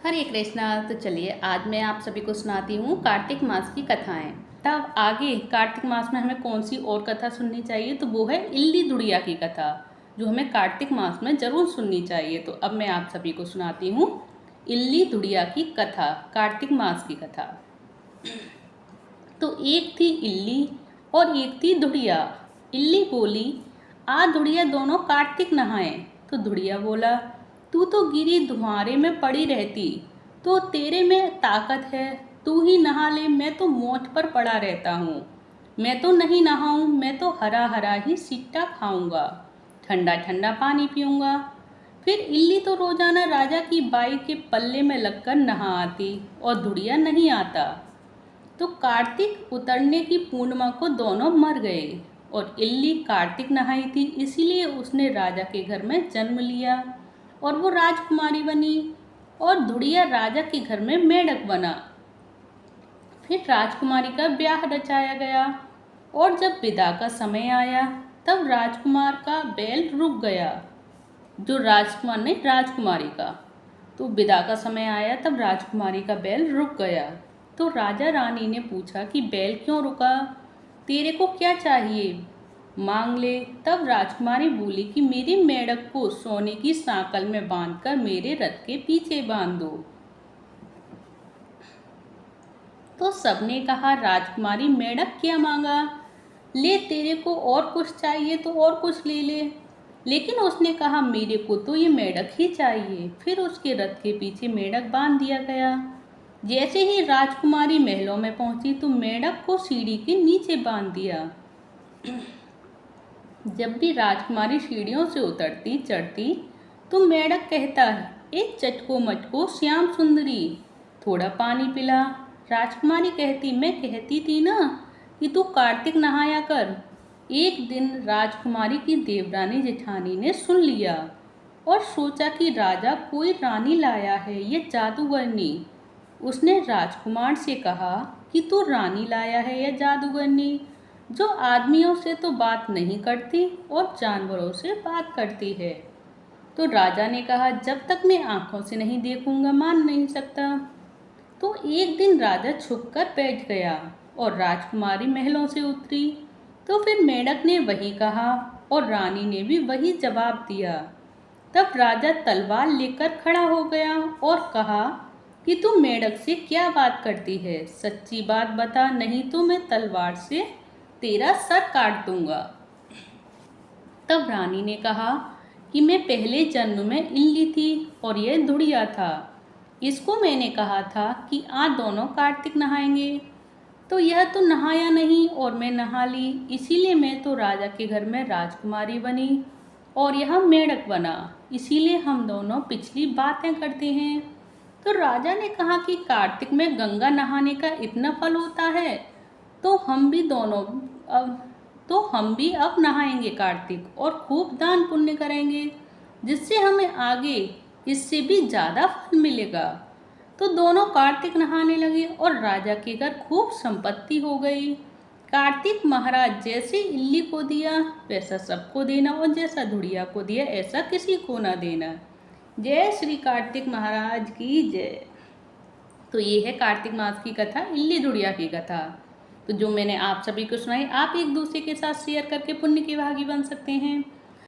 हरे कृष्णा। तो चलिए आज मैं आप सभी को सुनाती हूँ कार्तिक मास की कथाएं। तब आगे कार्तिक मास में हमें कौन सी और कथा सुननी चाहिए, तो वो है इल्ली दुड़िया की कथा, जो हमें कार्तिक मास में जरूर सुननी चाहिए। तो अब मैं आप सभी को सुनाती हूँ इल्ली दुड़िया की कथा, कार्तिक मास की कथा। तो एक थी इल्ली और एक थी दुड़िया। इल्ली बोली, आ दुड़िया दोनों कार्तिक नहाए। तो दुड़िया बोला, तू तो गिरी धुआरे में पड़ी रहती, तो तेरे में ताकत है, तू ही नहा ले, मैं तो मोछ पर पड़ा रहता हूँ। मैं तो नहीं नहाऊं, मैं तो हरा हरा ही सिट्टा खाऊंगा, ठंडा ठंडा पानी पीऊंगा। फिर इल्ली तो रोजाना राजा की बाई के पल्ले में लगकर नहा आती और दुड़िया नहीं आता। तो कार्तिक उतरने की पूर्णिमा को दोनों मर गए और इल्ली कार्तिक नहाई थी, इसीलिए उसने राजा के घर में जन्म लिया और वो राजकुमारी बनी, और धुड़िया राजा के घर में मेढक बना। फिर राजकुमारी का ब्याह रचाया गया और जब विदा का समय आया तब राजकुमार का बैल रुक गया, जो राजकुमार ने राजकुमारी का। तो विदा का समय आया तब राजकुमारी का बैल रुक गया। तो राजा रानी ने पूछा कि बैल क्यों रुका, तेरे को क्या चाहिए, मांग ले। तब राजकुमारी बोली कि मेरी मेढक को सोने की सांकल में बांधकर मेरे रथ के पीछे बांध दो। तो सबने कहा, राजकुमारी मेढक क्या मांगा, ले, तेरे को और कुछ चाहिए तो और कुछ ले ले। लेकिन उसने कहा, मेरे को तो ये मेढक ही चाहिए। फिर उसके रथ के पीछे मेढक बांध दिया गया। जैसे ही राजकुमारी महलों में पहुंची तो मेढक को सीढ़ी के नीचे बांध दिया। जब भी राजकुमारी सीढ़ियों से उतरती चढ़ती तो मेढक कहता, एक चटको मटको श्याम सुंदरी, थोड़ा पानी पिला। राजकुमारी कहती, मैं कहती थी ना कि तू कार्तिक नहाया कर। एक दिन राजकुमारी की देवरानी जेठानी ने सुन लिया और सोचा कि राजा कोई रानी लाया है, ये जादूगरनी। उसने राजकुमार से कहा कि तू रानी लाया है या जादूगरनी, जो आदमियों से तो बात नहीं करती और जानवरों से बात करती है। तो राजा ने कहा, जब तक मैं आंखों से नहीं देखूंगा मान नहीं सकता। तो एक दिन राजा छुपकर बैठ गया और राजकुमारी महलों से उतरी। तो फिर मेढक ने वही कहा और रानी ने भी वही जवाब दिया। तब राजा तलवार लेकर खड़ा हो गया और कहा कि तू मेढक से क्या बात करती है, सच्ची बात बता, नहीं तो मैं तलवार से तेरा सर काट दूंगा। तब रानी ने कहा कि मैं पहले जन्म में इल्ली थी और यह दुड़िया था, इसको मैंने कहा था कि आज दोनों कार्तिक नहाएंगे, तो यह तो नहाया नहीं और मैं नहा ली, इसीलिए मैं तो राजा के घर में राजकुमारी बनी और यह मेढक बना, इसीलिए हम दोनों पिछली बातें करते हैं। तो राजा ने कहा कि कार्तिक में गंगा नहाने का इतना फल होता है, तो हम भी अब नहाएंगे कार्तिक और खूब दान पुण्य करेंगे, जिससे हमें आगे इससे भी ज़्यादा फल मिलेगा। तो दोनों कार्तिक नहाने लगे और राजा के घर खूब संपत्ति हो गई। कार्तिक महाराज जैसे इल्ली को दिया वैसा सबको देना, और जैसा धुड़िया को दिया ऐसा किसी को ना देना। जय श्री कार्तिक महाराज की जय। तो ये है कार्तिक मास की कथा, इल्ली दुड़िया की कथा। तो जो मैंने आप सभी को सुनाई, आप एक दूसरे के साथ शेयर करके पुण्य के भागी बन सकते हैं।